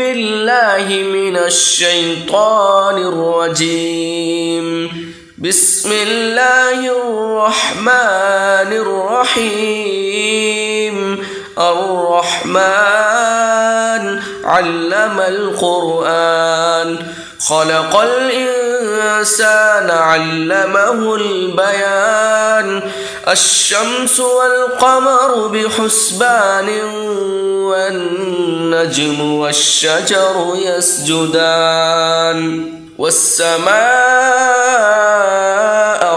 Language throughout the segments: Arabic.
بالله من الشيطان الرجيم. بسم الله الرحمن الرحيم. الرحمن علم القرآن خلق الإنسان علمه البيان. الشمس والقمر بحسبان والنجم والشجر يسجدان. والسماء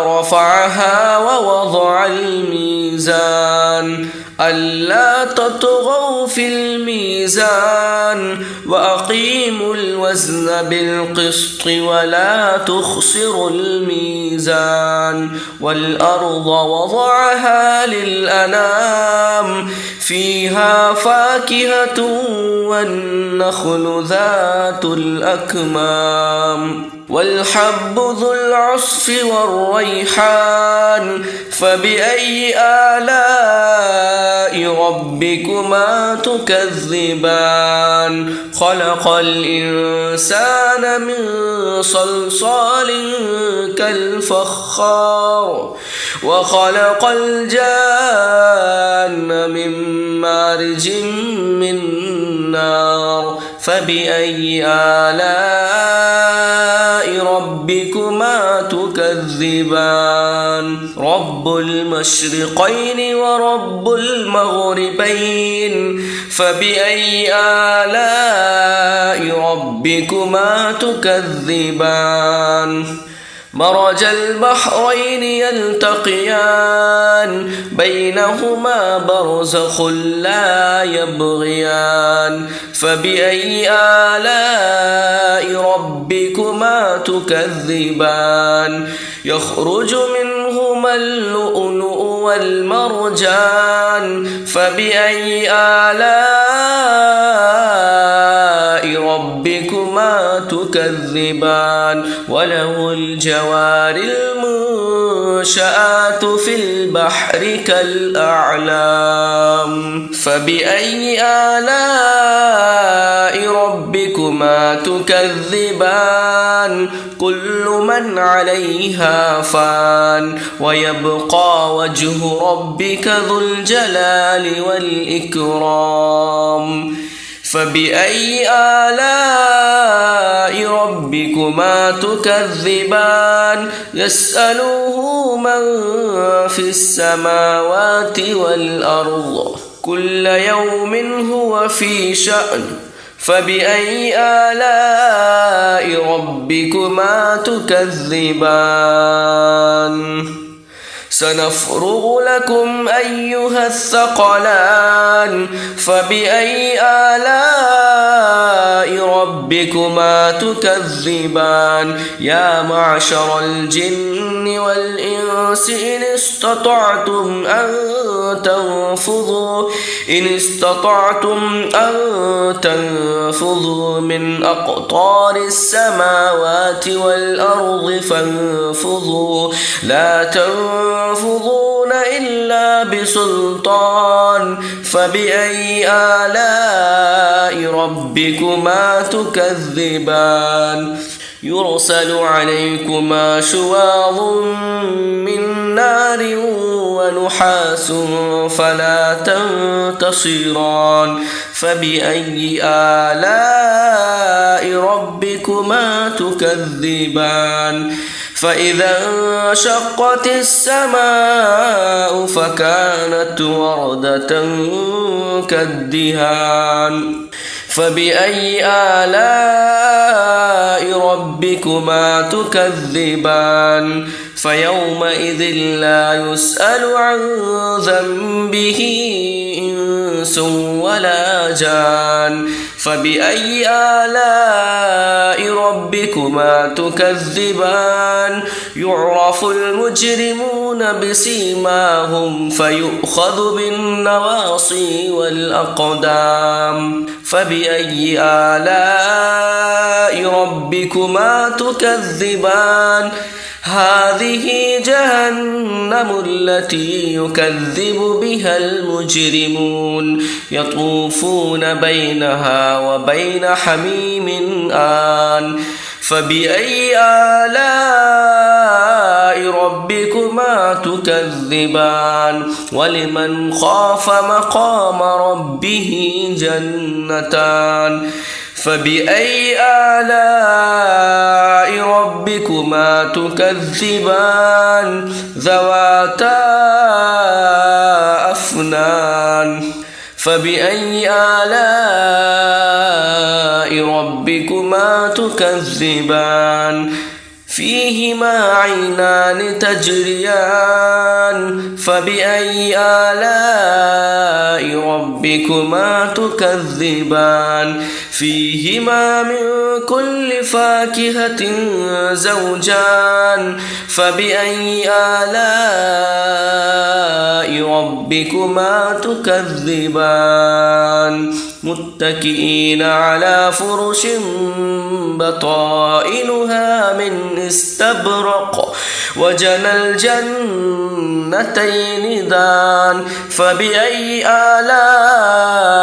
رفعها ووضع الميزان ألا تطغوا في الميزان وأقيموا الوزن بالقسط ولا تخسروا الميزان. والأرض وضعها للأنام فيها فاكهة والنخل ذات الأكمام والحب ذو العصف والريحان. فبأي آلاء ربكما تكذبان. خلق الإنسان من صلصال كالفخار وخلق الجان من مارج من نار. فبأي آلاء ربكما تكذبان. رب المشرقين ورب المغربين. فبأي آلاء ربكما تكذبان. مرج البحرين يلتقيان بينهما برزخ لا يبغيان. فبأي آلاء ربكما تكذبان. يخرج منهما اللؤلؤ والمرجان. فبأي آلاء ربكما تكذبان. وله الجوار المنشآت في البحر كالأعلام. فبأي آلاء ربكما تكذبان. كل من عليها فان ويبقى وجه ربك ذو الجلال والإكرام. فبأي آلاء ربكما تكذبان. يسأله من في السماوات والأرض كل يوم هو في شأن. فبأي آلاء ربكما تكذبان. سنفرغ لكم أيها الثقلان. فبأي آلاء ربكما تكذبان. يا معشر الجن والإنس إن استطعتم أن تنفذوا من أقطار السماوات والأرض فانفذوا لا تنفذون إلا بسلطان. فبأي آلاء ربكما تكذبان. يرسل عليكما شواظ من نار ونحاس فلا تنتصران. فبأي آلاء ربكما تكذبان. فإذا انشقت السماء فكانت وردة كالدهان. فبأي آلاء ربكما تكذبان. فيومئذ لا يسأل عن ذنبه إنس ولا جان. فبأي آلاء ربكما تكذبان. يعرف المجرمون بسيماهم فيؤخذ بالنواصي والأقدام. فبأي آلاء ربكما تكذبان هذه جهنم التي يكذب بها المجرمون يطوفون بينها وبين حميم آن فبأي آلاء ربكما تكذبان ولمن خاف مقام ربه جنتان فبأي آلاء ربكما تكذبان ذواتا أفنان فبأي آلاء ربكما تكذبان فيهما عينان تجريان فبأي آلاء ربكما تكذبان فيهما من كل فاكهة زوجان فبأي آلاء ربكما تكذبان متكئين على فرش بطائنها من استبرق وجنى الجنتين دان فبأي آلاء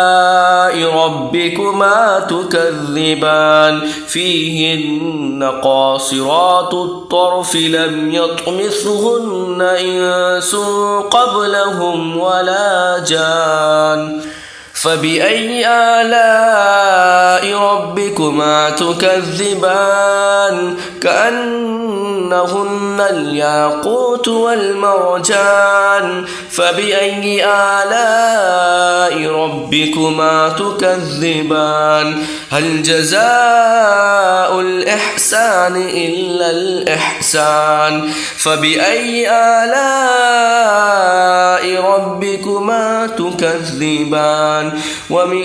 ربكما تكذبان فيهن قاصرات الطرف لم يطمثهن إنس قبلهم ولا جان فبأي آلاء ربكما تكذبان كأنهن الياقوت والمرجان فبأي آلاء ربكما تكذبان هل جزاء الإحسان إلا الإحسان فبأي آلاء ربكما تكذبان ومن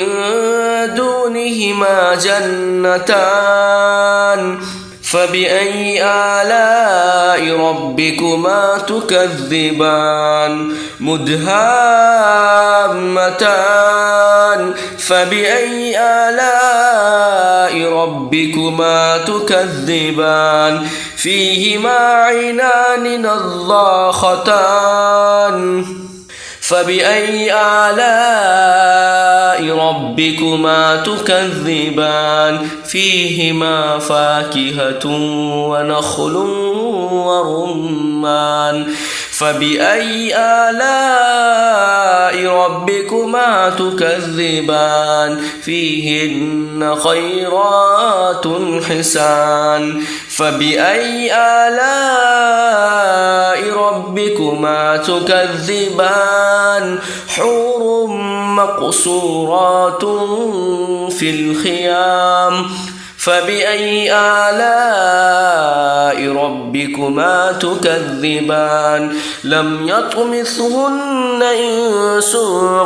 دونهما جنتان فبأي آلاء ربكما تكذبان مدهامتان فبأي آلاء ربكما تكذبان فيهما عينان نضاختان فبأي آلاء ربكما تكذبان فيهما فاكهة ونخل ورمان فبأي آلاء ربكما تكذبان فيهن خيرات حسان فبأي آلاء ربكما تكذبان حور مقصورات في الخيام فبأي آلاء ربكما تكذبان لم يطمثهن إنس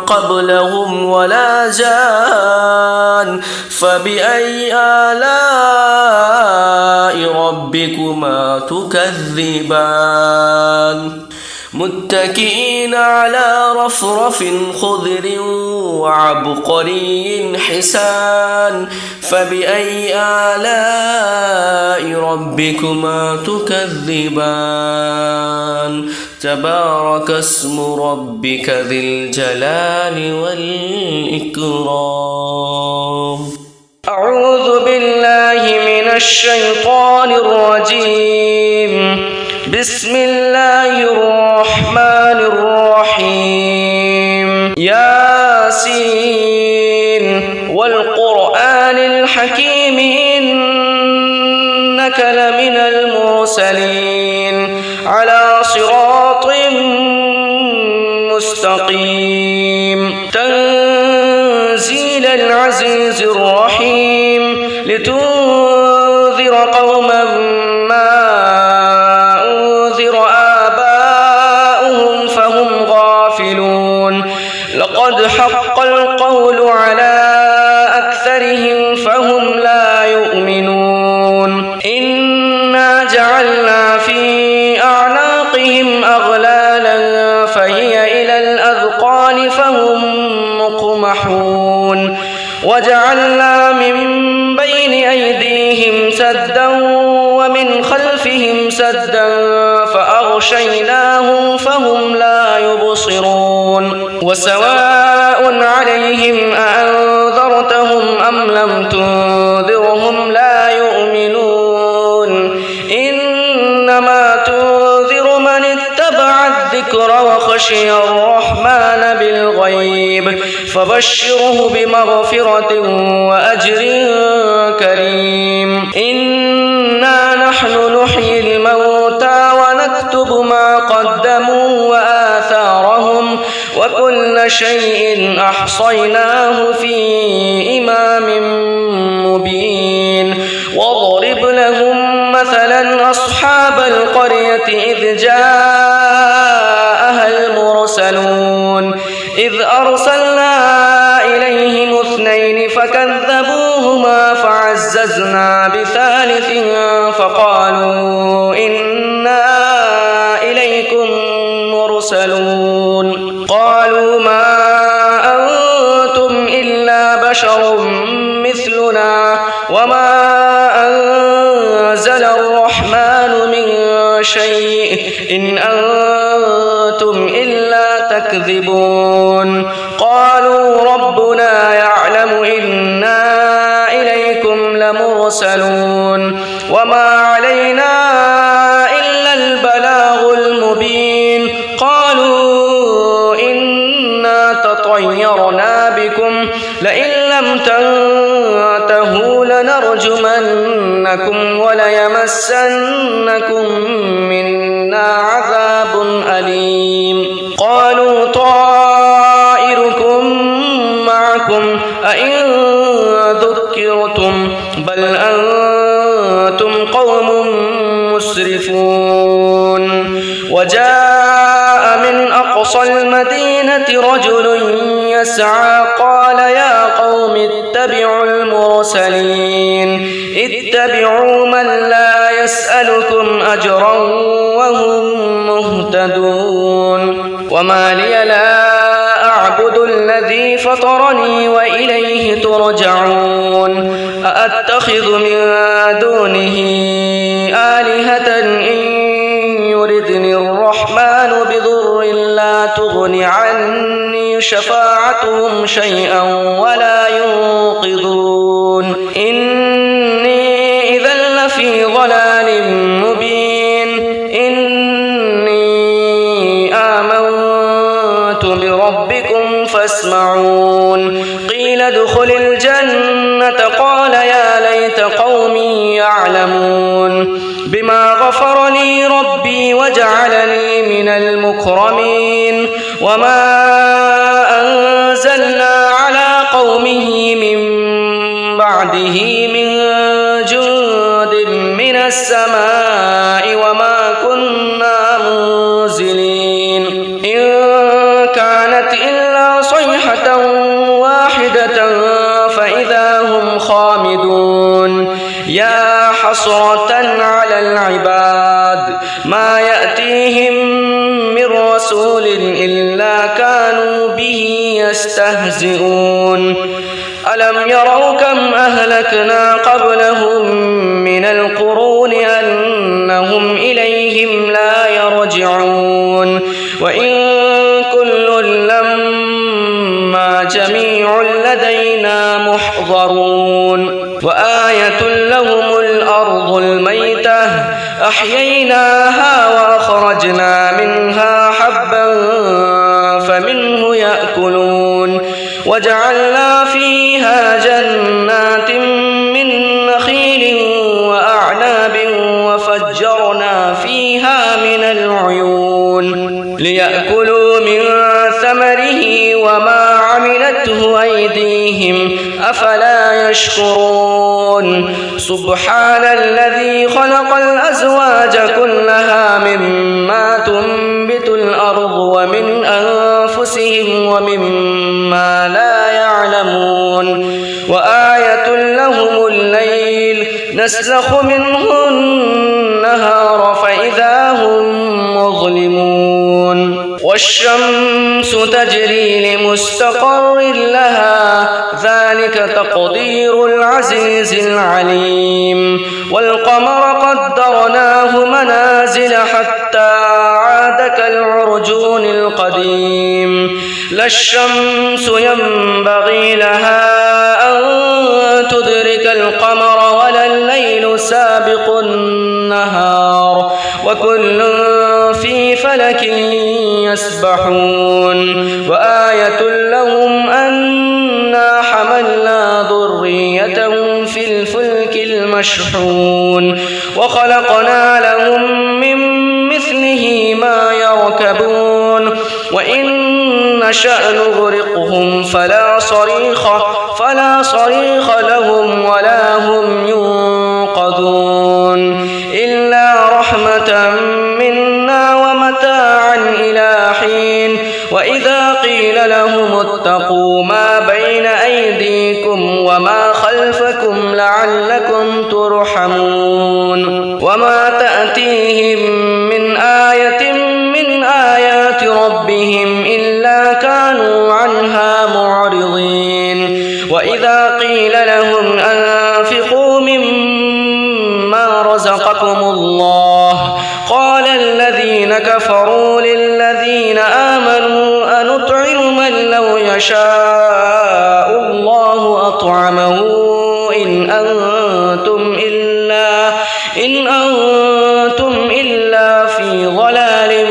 قبلهم ولا جان فبأي آلاء ربكما تكذبان متكئين على رفرف خضر وعبقري حسان فبأي آلاء ربكما تكذبان تبارك اسم ربك ذي الجلال والإكرام أعوذ بالله من الشيطان الرجيم بسم الله الرحمن الرحيم ياسين والقرآن الحكيم إنك لمن المرسلين على صراط مستقيم تنزيل العزيز الرحيم لتنذر قوما ما لقد حق القول على أكثرهم فهم لا يؤمنون إنا جعلنا في أعناقهم أغلالا فهي إلى الأذقان فهم مقمحون وجعلنا وجعلنا من بين أيديهم سدا ومن خلفهم سدا فأغشيناهم فهم لا يبصرون وسواء عليهم أأنذرتهم أم لم تنذرهم لا يؤمنون إنما تنذر من اتبع الذكر وخشي الرحمن بالغيب فبشره بمغفرة وأجر كريم إنا نحن نحيي الموتى ونكتب ما قدموا وآثارهم وكل شيء أحصيناه في إمام مبين واضرب لهم مثلا أصحاب القرية إذ جاءها المرسلون إذ أرسلنا إليهم 2 فكذبوهما فعززنا بثالث فقالوا إنا إليكم مرسلون قالوا ما أنتم إلا بشر مثلنا وما أنزل الرحمن من شيء إن أنتم إلا تكذبون قالوا ربنا يعلم إنا إليكم لمرسلون وما علينا إلا البلاغ المبين قالوا إنا تطيرنا بكم لئن لم تنتهوا لنرجمنكم وليمسنكم منا عذاب أليم قالوا طائركم معكم أئن ذكرتم بل أنتم قوم مسرفون وجاء من أقصى المدينة رجل يسعى قال يا قوم اتبعوا المرسلين اتبعوا من لا يسألكم أجرا وهم مهتدون وما لي لا أعبد الذي فطرني وإليه ترجعون أأتخذ من دونه آلهة إن يردني الرحمن بضر لا تغن عني شفاعتهم شيئا ولا ينقذون إني إذا لفي ضلال مبين إني آمنت بربكم فاسمعون قيل ادخل الجنة قال يا ليت قومي يعلمون بما غفر لي ربي وجعلني من المكرمين وما أنزلنا على قومه من بعده من جند من السماء وما كنا منزلين إن كانت إلا صيحة واحدة فإذا هم خامدون يا حسرة على العباد ما يأتيهم من رسول إلا كانوا به يستهزئون ألم يروا كم أهلكنا قبلهم من القرون أنهم إليهم لا يرجعون وإن كل لما جميع لدينا محضرون وآية لهم الأرض الميتة أحييناها وأخرجنا منها حبا فمنه يأكلون وجعلنا فيها جنات من نخيل وأعناب وفجرنا فيها من العيون ليأكلوا من ثمره وما عملته أيديهم أفلا يشكرون سبحان الذي خلق الأزواج كلها مما تنبت الأرض ومن أنفسهم ومما لا يعلمون وآية لهم الليل نسلخ منه النهار فإذا هم مظلمون والشمس تجري لمستقر لها ذلك تقدير العزيز العليم والقمر قدرناه منازل حتى عاد كالعرجون القديم لا الشمس ينبغي لها أن تدرك القمر ولا الليل سابق النهار وكل في فلك يسبحون وآية لهم أنا حملنا ذريتهم في الفلك المشحون وخلقنا لهم من مثله ما يركبون وإن نشأ نغرقهم فلا صريخ لهم ولا هم ينقذون إلا رحمة منا ومتاعا إلى حين وإذا قيل لهم اتقوا ما بين أيديكم وما خلفكم لعلكم ترحمون وما تأتيهم من آية من آيات ربهم إلا كانوا عنها معرضين وإذا قيل لهم أنفقوا مما رزقكم الله قال الذين كفروا للذين آمنوا أنطعم من لو يشاء الله أطعمه إن أنتم إلا في ضلال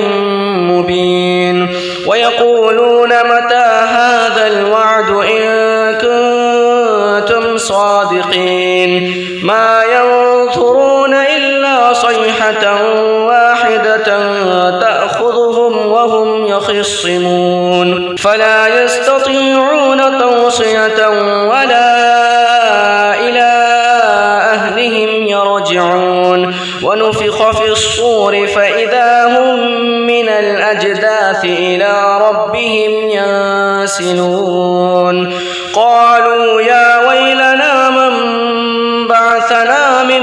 مبين ويقولون متى هذا الوعد إن كنتم صادقين ما ينظرون إلا صيحة واحدة تأخذهم وهم يخصمون فلا يستطيعون توصية ولا إلى أهلهم يرجعون ونفخ في الصور فإذا هم من الأجداث إلى ربهم ينسلون قالوا يا ويلنا من بعثنا من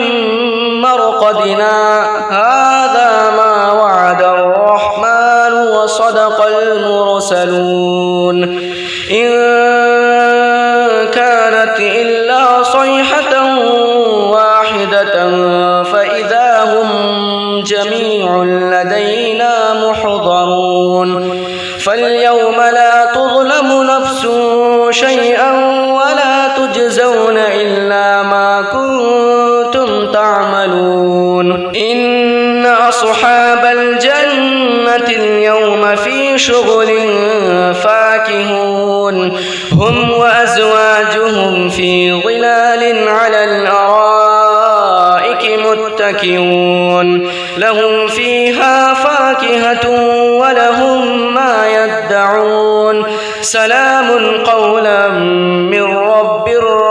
مرقدنا هذا ما وعد الرحمن وصدق المرسلون إن كانت إلا صيحة واحدة فإذا هم جميع لدينا محضرون فاليوم لا تظلم نفس شيئا ولا تجزون إلا ما كنتم تعملون إن أصحاب الجنة اليوم في شغل فاكهون هم وأزواجهم في ظلال على الأرائك متكئون لهم فيها فاكهة ولهم ما يدعون سلام قولا من رب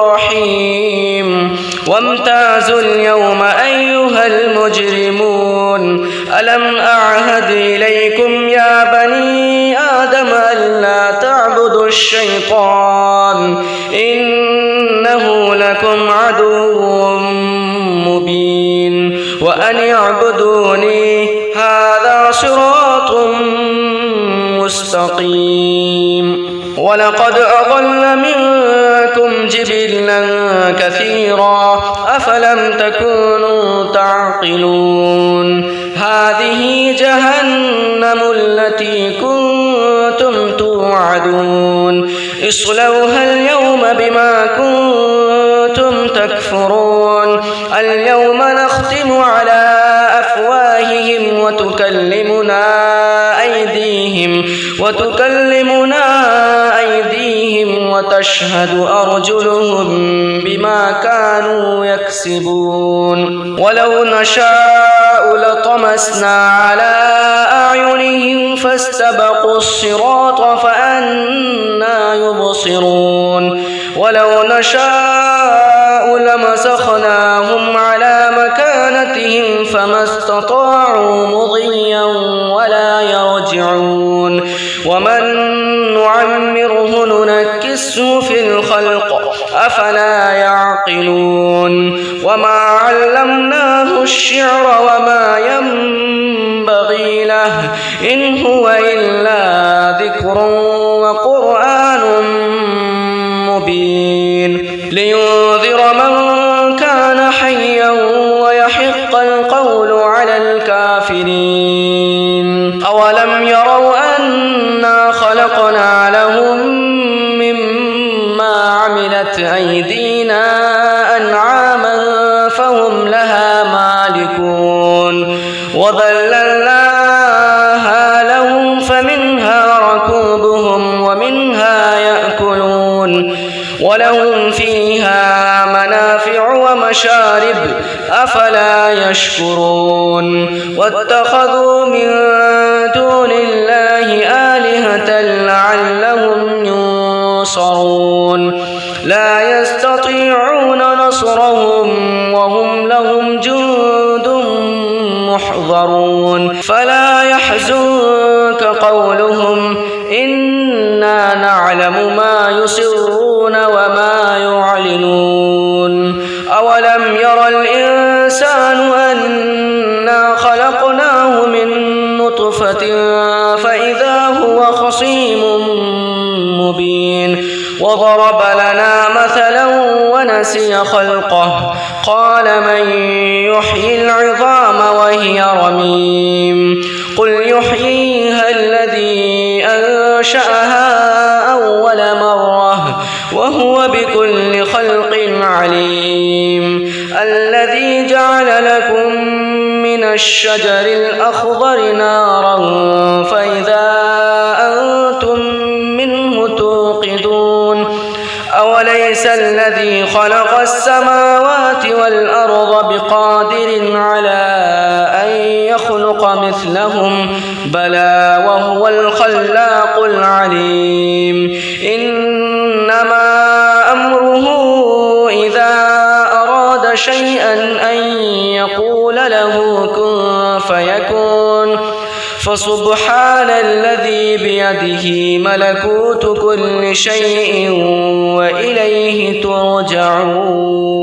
رحيم وامتازوا اليوم أيها المجرمون ألم أعهد إليكم يا بني آدم ألا تعبدوا الشيطان إنه لكم عدو مبين وأن اعبدوني هذا صراط مستقيم ولقد أضل منكم جبلا كثيرا أفلم تكونوا تعقلون هذه جهنم التي كنتم توعدون اصلوها اليوم بما كنتم تكفرون اليوم نختم على أفواههم وتكلمنا أيديهم وتشهد أرجلهم بما كانوا يكسبون ولو نشاء لطمسنا على أعينهم فاستبقوا الصراط فأنى يبصرون ولو نشاء لمسخناهم على مكانتهم فما استطاعوا مضيا ولا يرجعون ومن نعمره ننكسه في الخلق أفلا يعقلون وما علمناه الشعر وما ينبغي له إن هو إلا ذكر وقرآن مبين لينذر من كان حيا ويحق القول على الكافرين أولم يروا أنا خلقنا لهم مما عملت أيدينا أنعاما فهم لها مالكون وذللناها لهم فمنها ركوبهم ومنها يأكلون ولهم فيها منافع ومشارب أفلا يشكرون واتخذوا من دون الله آلهة لعلهم ينصرون لا يستطيعون نصرهم وهم لهم جند محضرون فلا يحزنك قولهم إنا نعلم ما يسرون وما يعلنون أولم ير الإنسان أنا خلقناه من نطفة فإذا هو خصيم مبين وضرب لنا مثلا ونسي خلقه قال من يحيي العظام وهي رميم قل يحييها الذي أنشأها أول مرة وهو بكل خلق عليم الذي جعل لكم من الشجر الأخضر نارا فإذا أنتم منه توقدون أوليس الذي خلق السماوات والأرض بقادر على أن يخلق مثلهم بلى وهو الخلاق العليم إنما أمره إذا أراد شيئا أن يقول له كن فيكون فسبحان الذي بيده ملكوت كل شيء وإليه ترجعون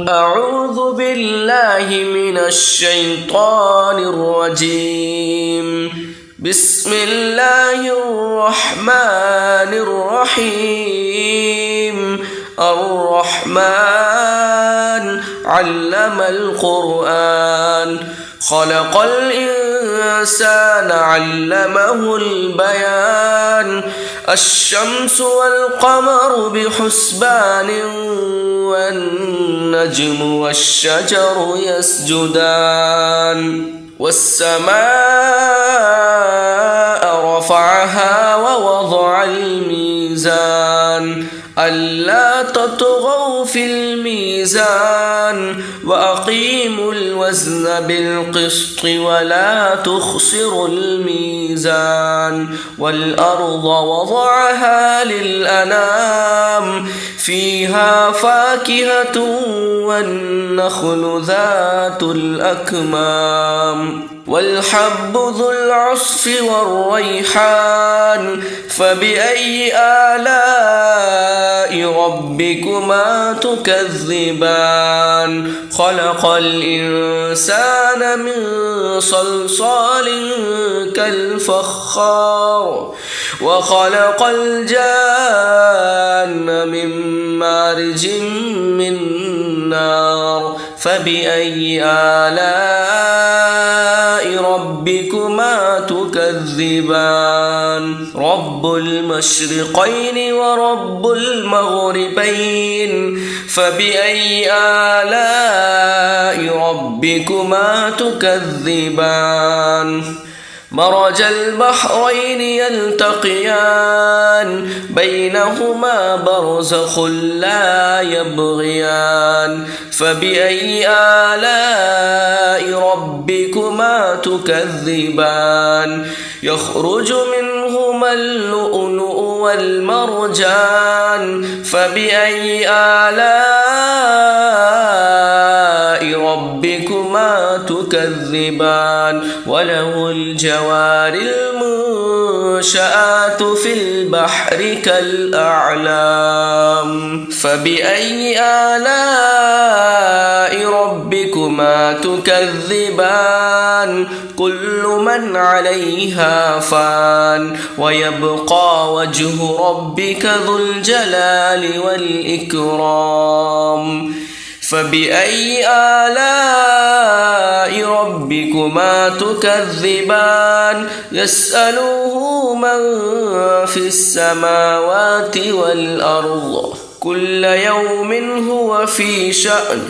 أعوذ بالله من الشيطان الرجيم بسم الله الرحمن الرحيم الرحمن علم القرآن خلق الإنسان علمه البيان الشمس والقمر بحسبان والنجم والشجر يسجدان والسماء رفعها ووضع الميزان ألا تطغوا في الميزان وأقيموا الوزن بالقسط ولا تخسروا الميزان والأرض وضعها للأنام فيها فاكهة والنخل ذات الأكمام والحب ذو العصف والريحان فبأي آلاء ربكما تكذبان خلق الإنسان من صلصال كالفخار وخلق الجان من مارج من نار فبأي آلاء ربكما تكذبان رب المشرقين ورب المغربين فبأي آلاء ربكما تكذبان مرج البحرين يلتقيان بينهما برزخ لا يبغيان فبأي آلاء ربكما تكذبان يخرج منهما اللؤلؤ والمرجان فبأي آلاء ربكما تكذبان وله الجوار المنشآت والظلمات في البحر كالأعلام فبأي آلاء ربكما تكذبان كل من عليها فان ويبقى وجه ربك ذو الجلال والإكرام فبأي آلاء ربكما تكذبان يسأله من في السماوات والأرض كل يوم هو في شأن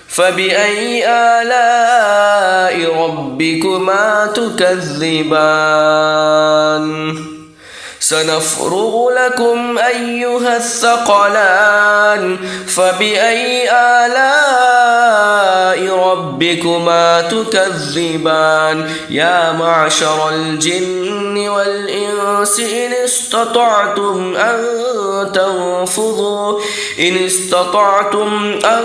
فبأي آلاء ربكما تكذبان سنفرغ لكم أيها الثقلان فبأي آلاء ربكما تكذبان يا معشر الجن والإنس إن استطعتم أن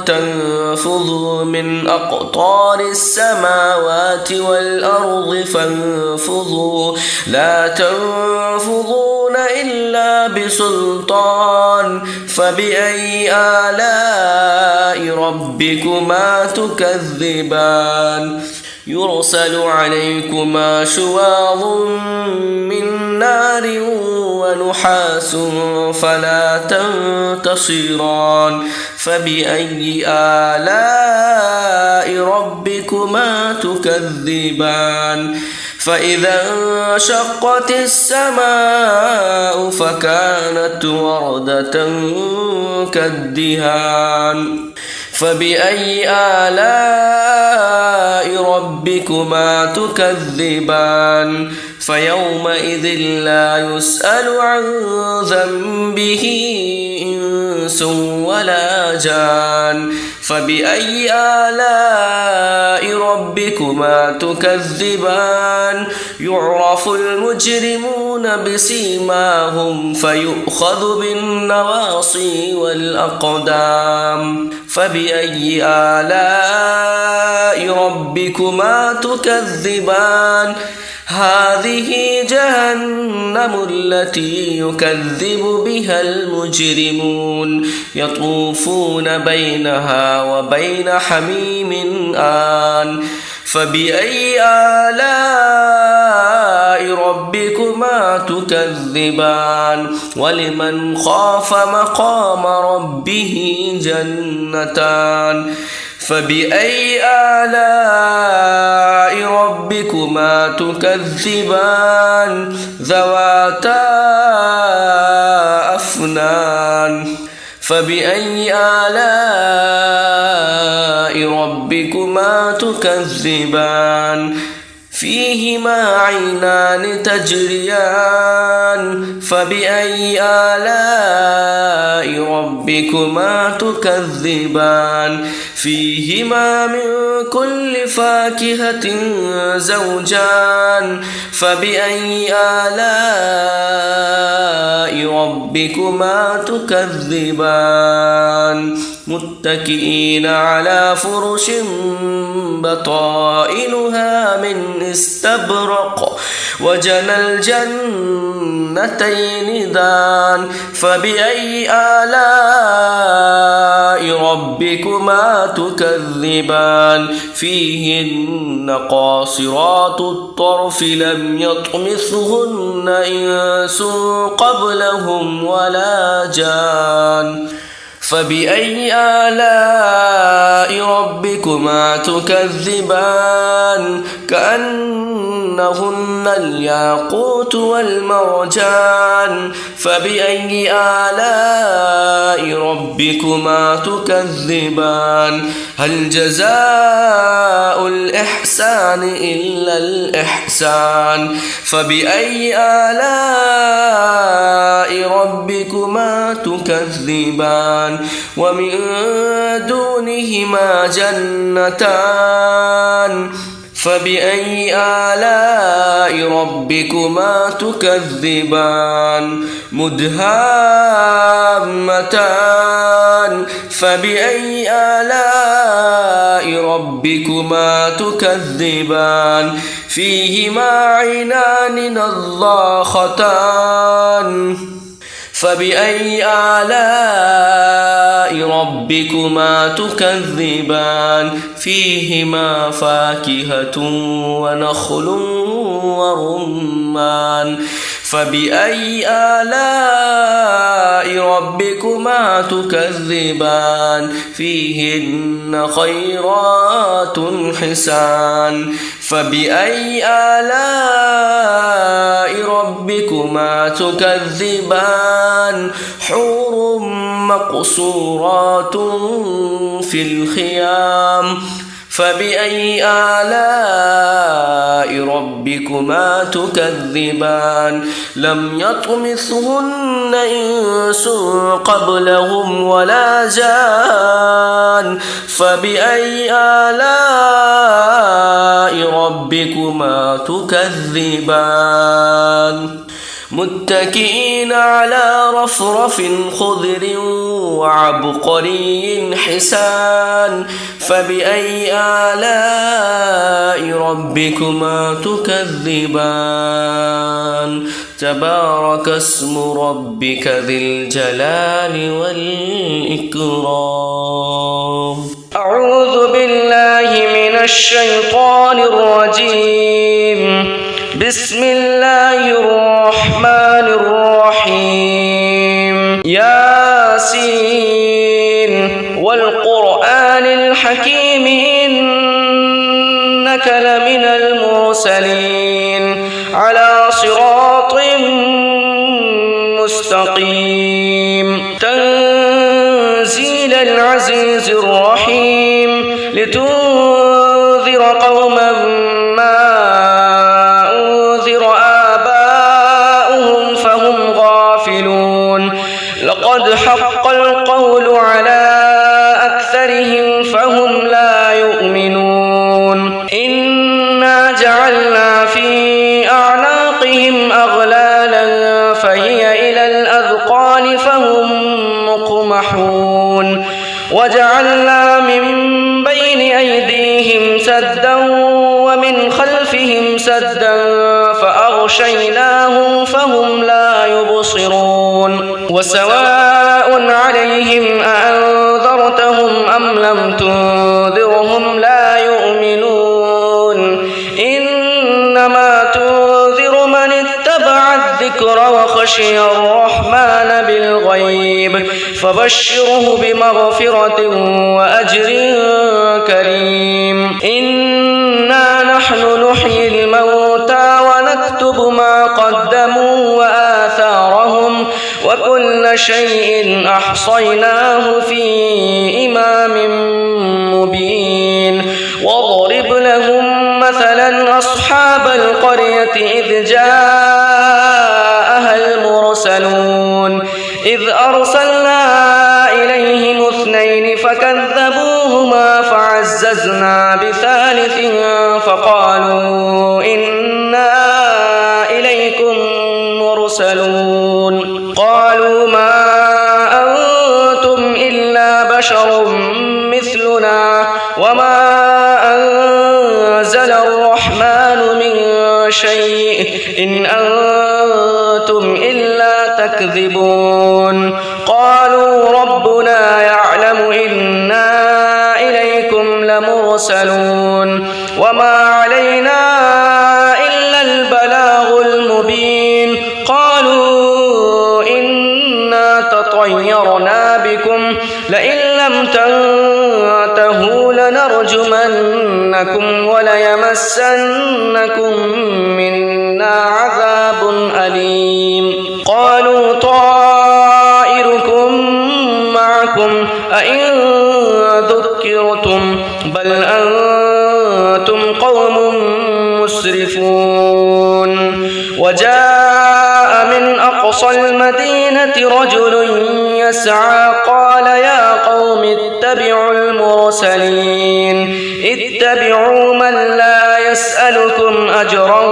تنفذوا من أقطار السماوات والأرض فانفذوا لا تنفذون إلا بسلطان فبأي آلاء ربكما تكذبان يرسل عليكما شواظ من نار ونحاس فلا تنتصران فبأي آلاء ربكما تكذبان فإذا انشقت السماء فكانت وردة كالدهان فبأي آلاء ربكما تكذبان فيومئذ لا يسأل عن ذنبه إنس ولا جان فبأي آلاء ربكما تكذبان يعرف المجرمون بسيماهم فيؤخذ بالنواصي والأقدام فبأي آلاء ربكما تكذبان هذه جهنم التي يكذب بها المجرمون يطوفون بينها وبين حميم آن فبأي آلاء ربكما تكذبان ولمن خاف مقام ربه جنتان فبأي آلاء ربكما تكذبان ذواتا أفنان فبأي آلاء ربكما تكذبان فيهما عينان تجريان فبأي آلاء ربكما تكذبان فيهما من كل فاكهة زوجان فبأي آلاء ربكما تكذبان متكئين على فرش بطائنها من استبرق وجنى الجنتين دان فبأي آلاء ربكما تكذبان فيهن قاصرات الطرف لم يطمثهن إنس قبلهم ولا جان فبأي آلاء ربكما تكذبان كأنهن الياقوت والمرجان فبأي آلاء ربكما تكذبان هل جزاء الإحسان إلا الإحسان فبأي آلاء ربكما تكذبان ومن دونهما جنتان فبأي آلاء ربكما تكذبان مدهامتان فبأي آلاء ربكما تكذبان فيهما عينان نضاختان فبأي آلاء ربكما تكذبان فيهما فاكهة ونخل ورمان فبأي آلاء ربكما تكذبان فيهن خيرات حسان فبأي آلاء ربكما تكذبان حور مقصورات في الخيام فبأي آلاء ربكما تكذبان لم يطمثهن إنس قبلهم ولا جان فبأي آلاء ربكما تكذبان متكئين على رفرف خضر وعبقري حسان فبأي آلاء ربكما تكذبان تبارك اسم ربك ذي الجلال والإكرام أعوذ بالله من الشيطان الرجيم بسم الله الرحمن الرحيم ياسين والقرآن الحكيم إنك لمن المرسلين على صراط مستقيم تنزيل العزيز الرحيم لتنذر قوما ما لقد حق القول على أكثرهم فهم لا يؤمنون إنا جعلنا في أعناقهم أغلالا فهي إلى الأذقان فهم مقمحون وجعلنا من بين أيديهم سدا ومن خلفهم سدا فأغشيناهم فهم لا يبصرون وسواء عليهم أأنذرتهم أم لم تنذرهم لا يؤمنون إنما تنذر من اتبع الذكر وخشي الرحمن بالغيب فبشره بمغفرة وأجر كريم إنا نحن نحيي الموتى ونكتب ما قدموا وآثارهم وكل شيء أحصيناه في إمام مبين واضرب لهم مثلا أصحاب القرية إذ جاءها المرسلون إذ أرسلنا إليهم اثنين فكذبوهما فعززنا بثالث فقالوا إنا إليكم مرسلون قالوا ما أنتم إلا بشر مثلنا وما أنزل الرحمن من شيء إن أنتم إلا تكذبون قالوا ربنا يعلم إنا إليكم لمرسلون وما علينا إلا البلاغ المبين قالوا إنا تطيرنا بكم لئن لم تنتهوا لنرجمنكم وليمسنكم منا عذاب أليم قالوا طائركم معكم أئن ذكرتم بل أنتم قوم مسرفون وجاء من أقصى المدينة رجل يسعى قال يا قوم اتبعوا المرسلين اتبعوا من لا يسألكم أجرا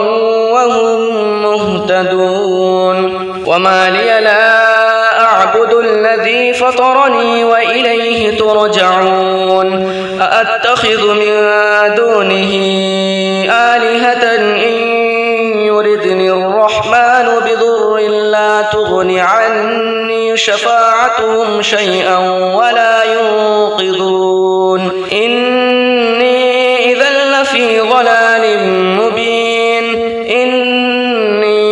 وهم مهتدون وما لي لا أعبد الذي فطرني وإليه ترجعون أأتخذ من دونه آلهة تغن عني شفاعتهم شيئا ولا ينقذون إني إذا لفي ضلال مبين إني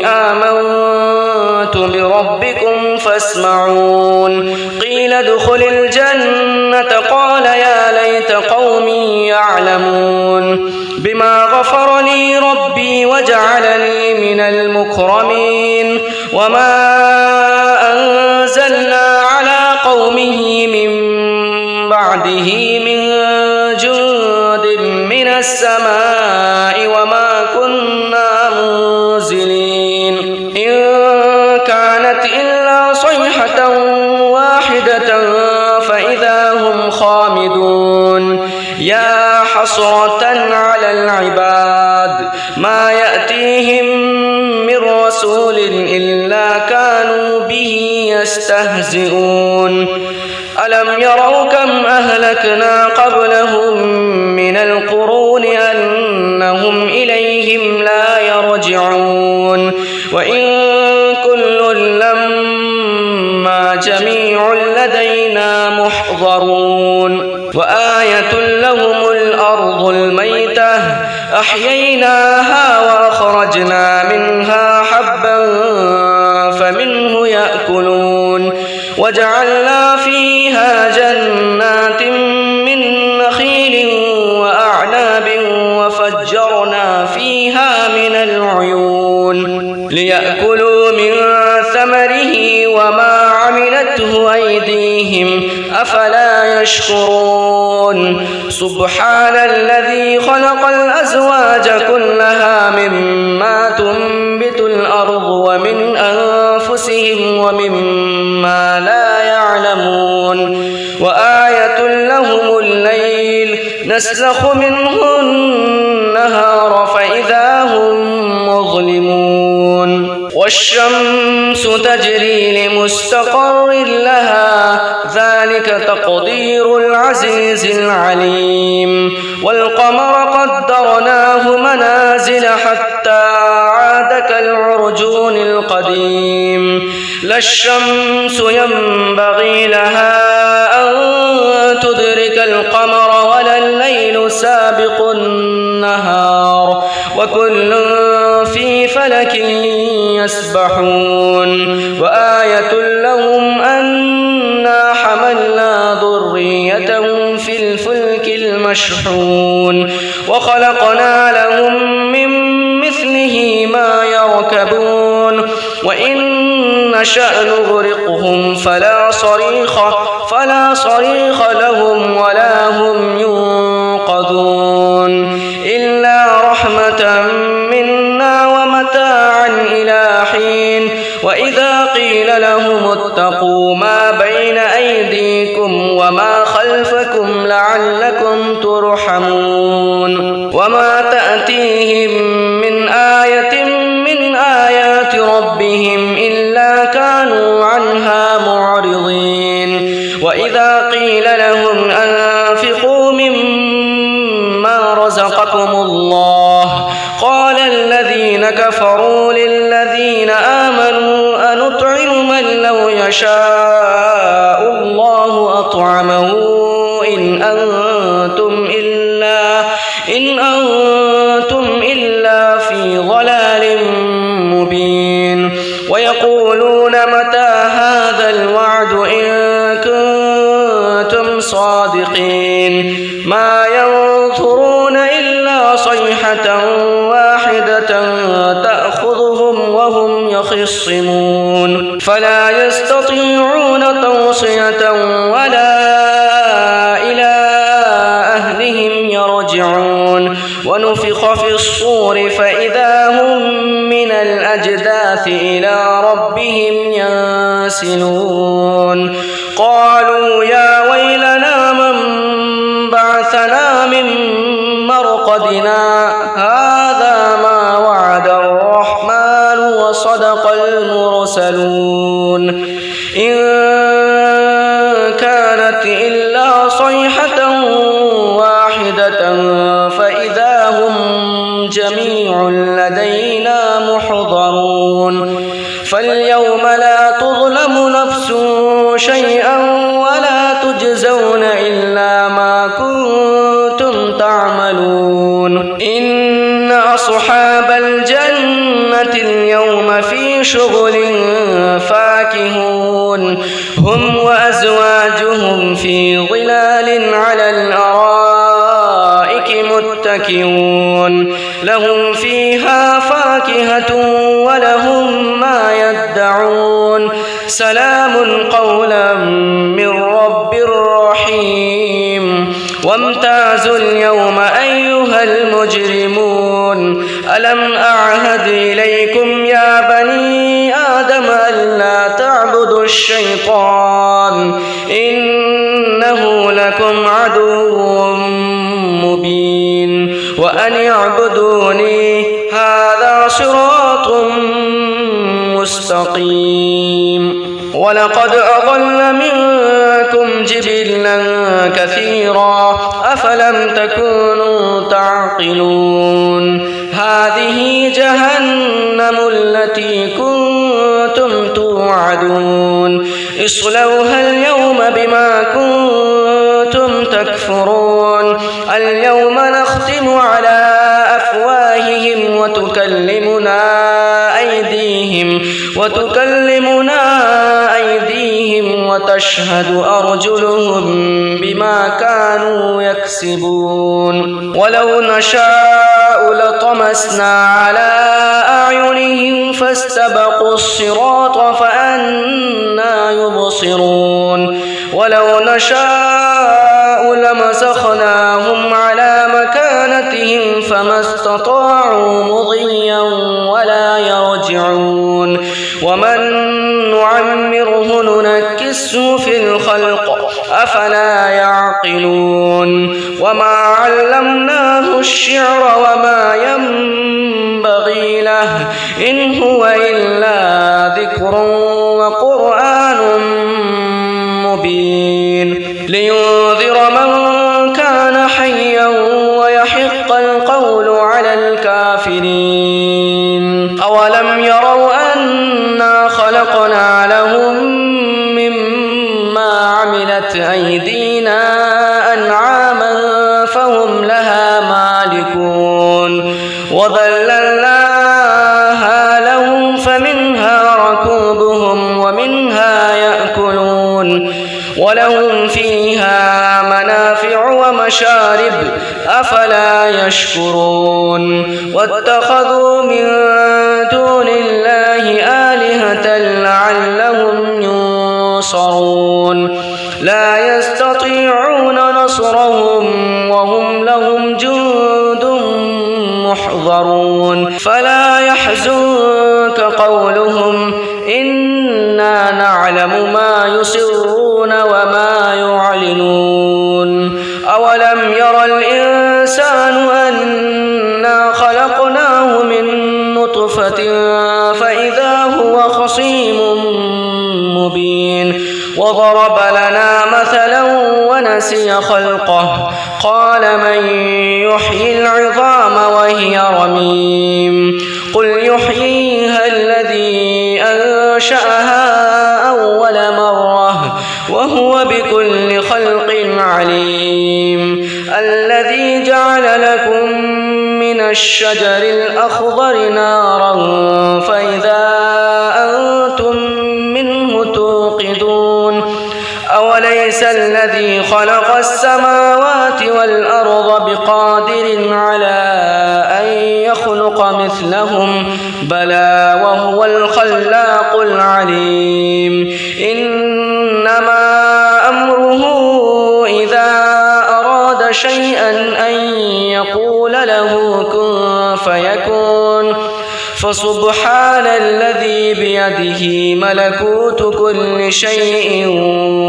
آمنت بربكم فاسمعون قيل ادخل الجنة قال يا ليت قومي يعلمون بما غفر لي ربي وجعلني من المكرمين وما أنزلنا على قومه من بعده من جند من السماء وما كنا منزلين إن كانت إلا صيحة واحدة فإذا هم خامدون يا حسرة على العباد ما يأتيهم من رسول إلا كانوا به يستهزئون ألم يروا كم أهلكنا قبلهم من القرون أنهم إليهم لا يرجعون وإن كل لما جميع لدينا محضرون وآية لهم الأرض الميتة أحييناها وأخرجنا منها حبا فمنه يأكلون وجعلنا فيها جنات من نخيل وأعناب وفجرنا فيها من العيون ليأكلوا من ثمره وما عملته أيديهم أفلا يشكرون سبحان الذي خلق الأزواج كلها مما تنبت الأرض ومن أنفسهم ومما لا يعلمون وآية لهم الليل نسلخ منه النهار فإذا هم مظلمون والشمس تجري لمستقر لها ذلك تقدير العزيز العليم والقمر قدرناه منازل حتى عاد كالعرجون القديم لا الشمس ينبغي لها أن تدرك القمر ولا الليل سابق النهار وكل في فلك يسبحون وآية لهم أنا حملنا ذريتهم في الفلك المشحون وخلقنا لهم من مثله ما يركبون وإن نشأ نغرقهم فلا صريخ لهم ولا هم ينقذون إلا رحمة منا ومتاعا إلى حين وإذا قيل لهم اتقوا ما بين أيديكم وما خلفكم لعلكم ترحمون وما تأتيهم من آية من آيات ربهم إلا كانوا عنها معرضين وإذا قيل لهم أنفقوا مما رزقكم الله قال الذين كفروا للذين آمنوا أنطعم من لو يشاء الله أطعمه إن أنتم إلا في ضلال مبين ويقولون متى هذا الوعد إن كنتم صادقين ما ينظرون إلا صيحة واحدة تأخذهم وهم يخصمون فلا يستطيعون توصية ولا إلى أهلهم يرجعون ونفخ في الصور فإذا هم من الأجداث إلى ربهم ينسلون قالوا يا ويلنا من بعثنا من مرقدنا هذا ما وعد الرحمن وصدق المرسلون إن كانت إلا صيحة واحدة فإذا هم جميع لدينا محضرون تجزون إلا ما كنتم تعملون إن أصحاب الجنة اليوم في شغل فاكهون هم وأزواجهم في ظلال على الأرائك متكئون لهم فيها فاكهة ولهم ما يدعون سلام قولا من رب رحيم وامتازوا اليوم أيها المجرمون ألم أعهد إليكم يا بني آدم ألا تعبدوا الشيطان إنه لكم عدو مبين وأن اعبدوني هذا صراط مستقيم ولقد أضل منكم جبلا كثيرا أفلم تكونوا تعقلون هذه جهنم التي كنتم توعدون اصلوها اليوم بما كنتم تكفرون اليوم نختم على أفواههم وتكلمنا أيديهم وتشهد أرجلهم بما كانوا يكسبون ولو نشاء لطمسنا على أعينهم فاستبقوا الصراط فأنى يبصرون ولو نشاء لمسخناهم على مكانتهم فما استطاعوا مضيا ولا يرجعون ومن نعمره ننكسه في الخلق أفلا يعقلون وما علمناه الشعر وما ينبغي له إن هو إلا ذكر وقرآن مبين لينذر من كان حيا ويحق القول على الكافرين أولم يروا أنا خلقنا لهم مما عملت أيدينا أنعاما فهم لها مالكون وذللناها لهم فمنها ركوبهم ومنها يأكلون ولهم فيها منافع ومشارب أفلا يشكرون واتخذوا من دون الله آلهة لعلهم ينصرون لا يستطيعون نصرهم وهم لهم جند محضرون فلا يحزنك قولهم إنا نعلم ما يسرون وما يعلنون أولم ير الإنسان أنا خلقناه من نطفة فإذا هو خصيم مبين وضرب لنا مثلا ونسي خلقه قال من يحيي العظام وهي رميم قل يحييها الذي أنشأها أول مرة وهو بكل خلق عليم الذي جعل لكم من الشجر الأخضر نارا فإذا أنتم منه توقدون أوليس الذي خلق السماوات والأرض بقادر على أن يخلق مثلهم بلى وهو الخلاق العليم إنما أمره إذا أراد شيئا أن يقول له كن فيكون فسبحان الذي بيده ملكوت كل شيء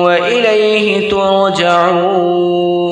وإليه ترجعون.